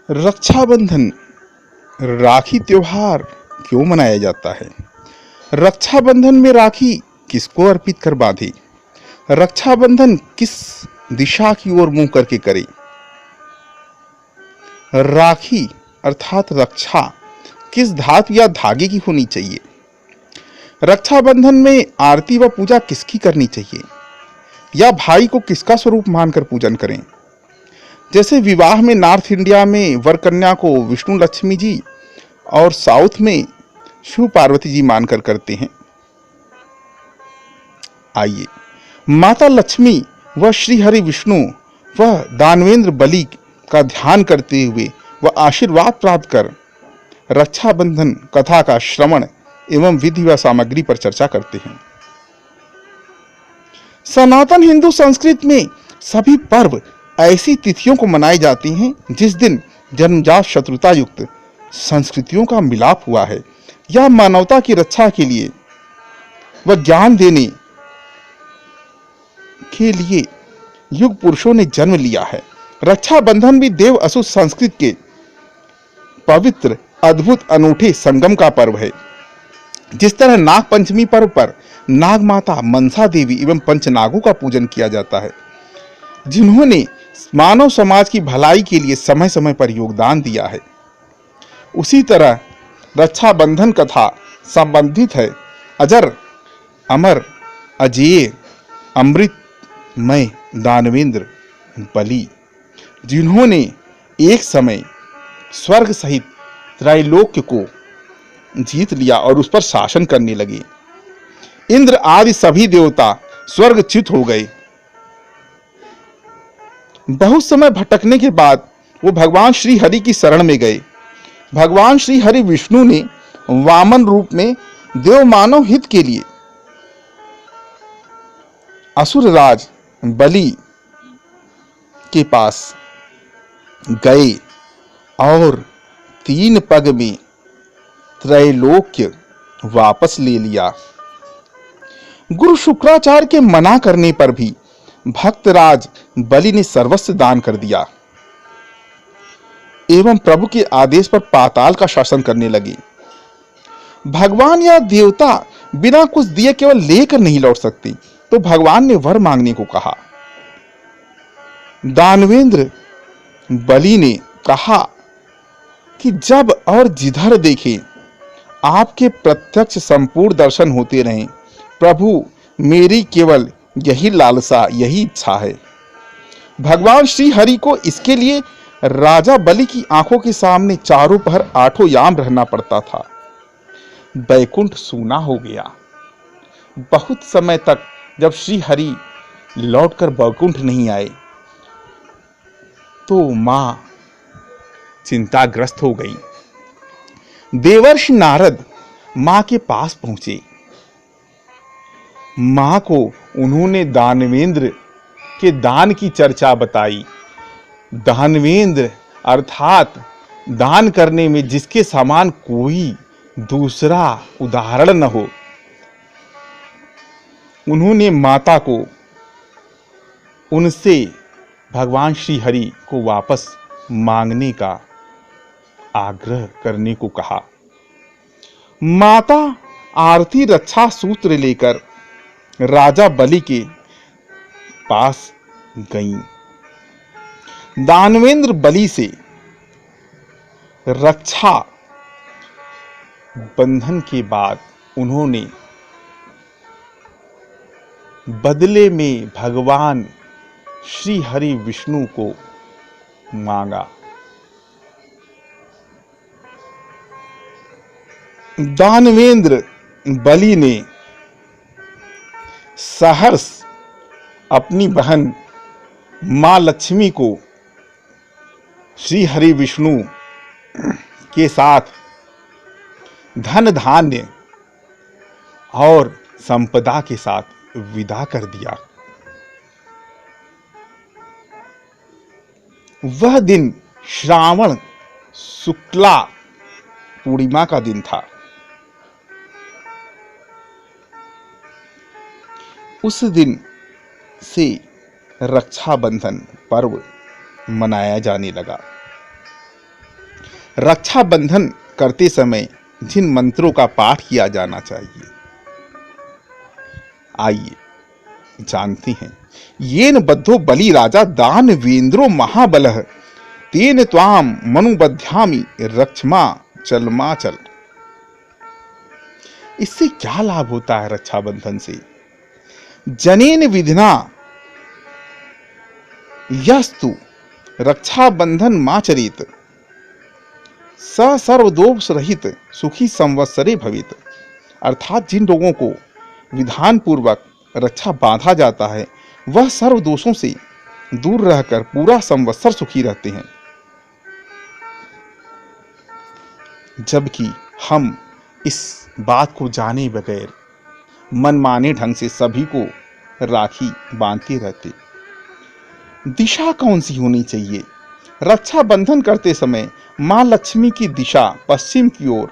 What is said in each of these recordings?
रक्षाबंधन राखी त्योहार क्यों मनाया जाता है? रक्षाबंधन में राखी किसको अर्पित कर बांधे? रक्षाबंधन किस दिशा की ओर मुंह करके करे? राखी अर्थात रक्षा किस धातु या धागे की होनी चाहिए? रक्षाबंधन में आरती व पूजा किसकी करनी चाहिए? या भाई को किसका स्वरूप मानकर पूजन करें? जैसे विवाह में नॉर्थ इंडिया में वर कन्या को विष्णु लक्ष्मी जी और साउथ में शिव पार्वती जी मानकर करते हैं। आइए माता लक्ष्मी व श्री हरि विष्णु व दानवेंद्र बलि का ध्यान करते हुए व आशीर्वाद प्राप्त कर रक्षाबंधन कथा का श्रवण एवं विधि व सामग्री पर चर्चा करते हैं। सनातन हिंदू संस्कृति में सभी पर्व ऐसी तिथियों को मनाए जाते हैं जिस दिन जन्मजात शत्रुता युक्त संस्कृतियों का मिलाप हुआ है या मानवता की रक्षा के लिए व ज्ञान देने के लिए युग पुरुषों ने जन्म लिया है। रक्षाबंधन भी देव असुर संस्कृति के पवित्र अद्भुत अनूठे संगम का पर्व है। जिस तरह नाग पंचमी पर्व पर नाग माता मनसा देवी एवं पंचनागों का पूजन किया जाता है, जिन्होंने मानव समाज की भलाई के लिए समय समय पर योगदान दिया है, उसी तरह रक्षाबंधन कथा संबंधित है अजर अमर अजेय अमृतमय दानवेंद्र बलि, जिन्होंने एक समय स्वर्ग सहित त्रैलोक्य को जीत लिया और उस पर शासन करने लगे। इंद्र आदि सभी देवता स्वर्गच्युत हो गए। बहुत समय भटकने के बाद वो भगवान श्री हरि की शरण में गए। भगवान श्री हरि विष्णु ने वामन रूप में देव मानव हित के लिए असुरराज बलि के पास गए और 3 पग में त्रैलोक्य वापस ले लिया। गुरु शुक्राचार्य के मना करने पर भी भक्तराज बलि ने सर्वस्व दान कर दिया एवं प्रभु के आदेश पर पाताल का शासन करने लगे। भगवान या देवता बिना कुछ दिए केवल लेकर नहीं लौट सकते, तो भगवान ने वर मांगने को कहा। दानवेंद्र बलि ने कहा कि जब और जिधर देखें आपके प्रत्यक्ष संपूर्ण दर्शन होते रहें। प्रभु, मेरी केवल यही लालसा, यही इच्छा है। भगवान श्री हरि को इसके लिए राजा बलि की आंखों के सामने चारों पहर 8 याम रहना पड़ता था। बैकुंठ सूना हो गया। बहुत समय तक जब श्री हरि लौटकर बैकुंठ नहीं आए तो मां चिंताग्रस्त हो गई। देवर्षि नारद मां के पास पहुंचे। मां को उन्होंने दानवेंद्र के दान की चर्चा बताई। दानवेंद्र अर्थात दान करने में जिसके समान कोई दूसरा उदाहरण न हो। उन्होंने माता को उनसे भगवान श्री हरि को वापस मांगने का आग्रह करने को कहा। माता आरती रक्षा सूत्र लेकर राजा बलि के पास गईं। दानवेंद्र बलि से रक्षा बंधन के बाद उन्होंने बदले में भगवान श्री हरि विष्णु को मांगा। दानवेंद्र बलि ने सहर्ष अपनी बहन मां लक्ष्मी को श्री हरि विष्णु के साथ धन धान्य और संपदा के साथ विदा कर दिया। वह दिन श्रावण शुक्ला पूर्णिमा का दिन था। उस दिन से रक्षाबंधन पर्व मनाया जाने लगा। रक्षाबंधन करते समय जिन मंत्रों का पाठ किया जाना चाहिए, आइए जानते हैं। येन बद्धो बलि राजा दानवेंद्रो महाबलः तेन त्वाम मनुबध्यामि रक्षमा चलमाचल। इससे क्या लाभ होता है रक्षाबंधन से? जनेन विधिना यस्तु रक्षाबंधन माचरित स सर्वदोष रहित सुखी संवत्सरे भवित। अर्थात जिन लोगों को विधान पूर्वक रक्षा बांधा जाता है वह सर्व दोषों से दूर रहकर पूरा संवत्सर सुखी रहते हैं। जबकि हम इस बात को जाने बगैर मनमाने ढंग से सभी को राखी बांधते रहते। दिशा कौन सी होनी चाहिए? रक्षाबंधन करते समय मां लक्ष्मी की दिशा पश्चिम की ओर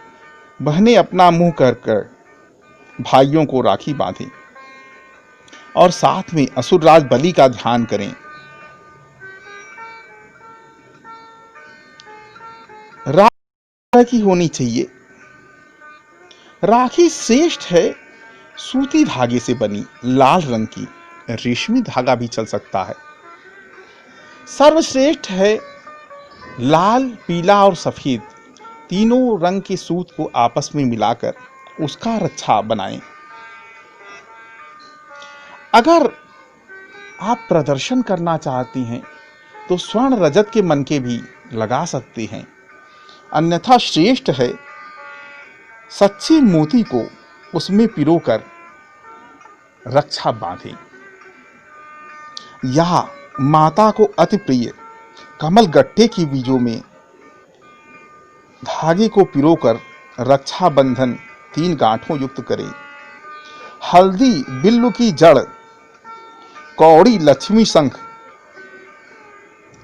बहनें अपना मुंह कर भाइयों को राखी बांधें और साथ में असुरराज बलि का ध्यान करें। राखी होनी चाहिए। राखी श्रेष्ठ है सूती धागे से बनी लाल रंग की, रेशमी धागा भी चल सकता है। सर्वश्रेष्ठ है लाल, पीला और सफेद तीनों रंग के सूत को आपस में मिलाकर उसका रक्षा बनाएं। अगर आप प्रदर्शन करना चाहती हैं तो स्वर्ण रजत के मनके भी लगा सकते हैं, अन्यथा श्रेष्ठ है सच्चे मोती को उसमें पिरोकर रक्षा बांधें। या माता को अति प्रिय कमल गट्टे की बीजों में धागे को पिरोकर रक्षा बंधन 3 गांठों युक्त करें। हल्दी, बिल्लू की जड़, कौड़ी, लक्ष्मी शंख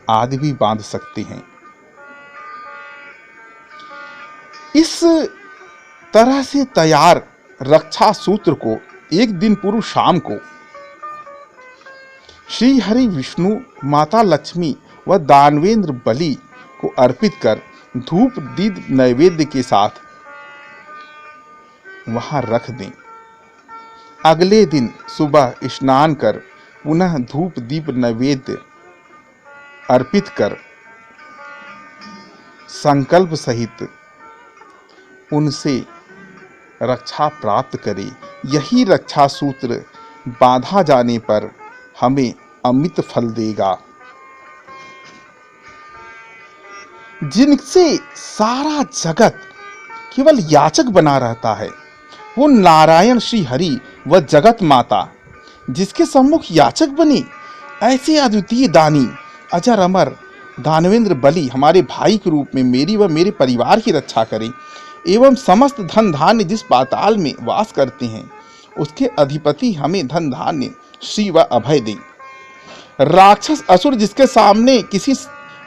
आदि भी बांध सकते हैं। इस तरह से तैयार रक्षा सूत्र को एक दिन पूर्व शाम को श्री हरि विष्णु, माता लक्ष्मी व दानवेंद्र बलि को अर्पित कर धूप दीप नैवेद्य के साथ वहां रख दें। अगले दिन सुबह स्नान कर पुनः धूप दीप नैवेद्य अर्पित कर संकल्प सहित उनसे रक्षा प्राप्त करें। यही रक्षा सूत्र बांधा जाने पर हमें अमित फल देगा, जिनसे सारा जगत केवल याचक बना रहता है। वो नारायण श्री हरि व जगत माता जिसके सम्मुख याचक बनी, ऐसे अद्वितीय दानी अजर अमर दानवेंद्र बलि हमारे भाई के रूप में मेरी व मेरे परिवार की रक्षा करें एवं समस्त धन धान्य जिस पाताल में वास करते हैं उसके अधिपति हमें धन धान्य श्री व अभय दें। राक्षस असुर जिसके सामने किसी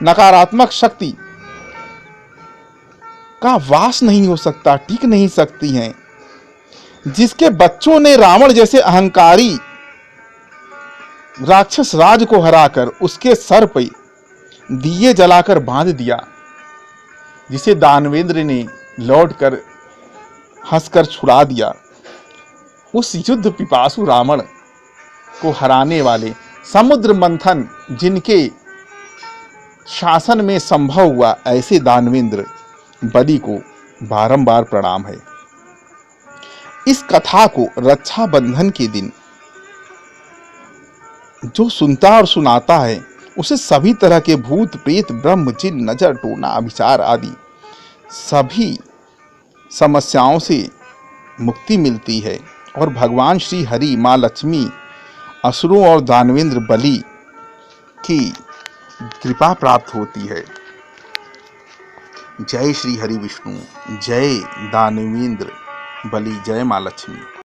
नकारात्मक शक्ति का वास नहीं हो सकता, टिक नहीं सकती हैं, जिसके बच्चों ने रावण जैसे अहंकारी राक्षस राज को हराकर उसके सर पे दिए जलाकर बांध दिया, जिसे दानवेंद्र ने लौटकर हंसकर छुड़ा दिया, उस युद्ध पिपासु रावण को हराने वाले समुद्र मंथन जिनके शासन में संभव हुआ, ऐसे दानवेंद्र बलि को बारंबार प्रणाम है। इस कथा को रक्षाबंधन के दिन जो सुनता और सुनाता है उसे सभी तरह के भूत प्रेत ब्रह्म जिन नजर टोना अभिचार आदि सभी समस्याओं से मुक्ति मिलती है और भगवान श्री हरि, माँ लक्ष्मी, असुरों और दानवेंद्र बलि की कृपा प्राप्त होती है। जय श्री हरि विष्णु, जय दानवेंद्र बलि, जय माँ लक्ष्मी।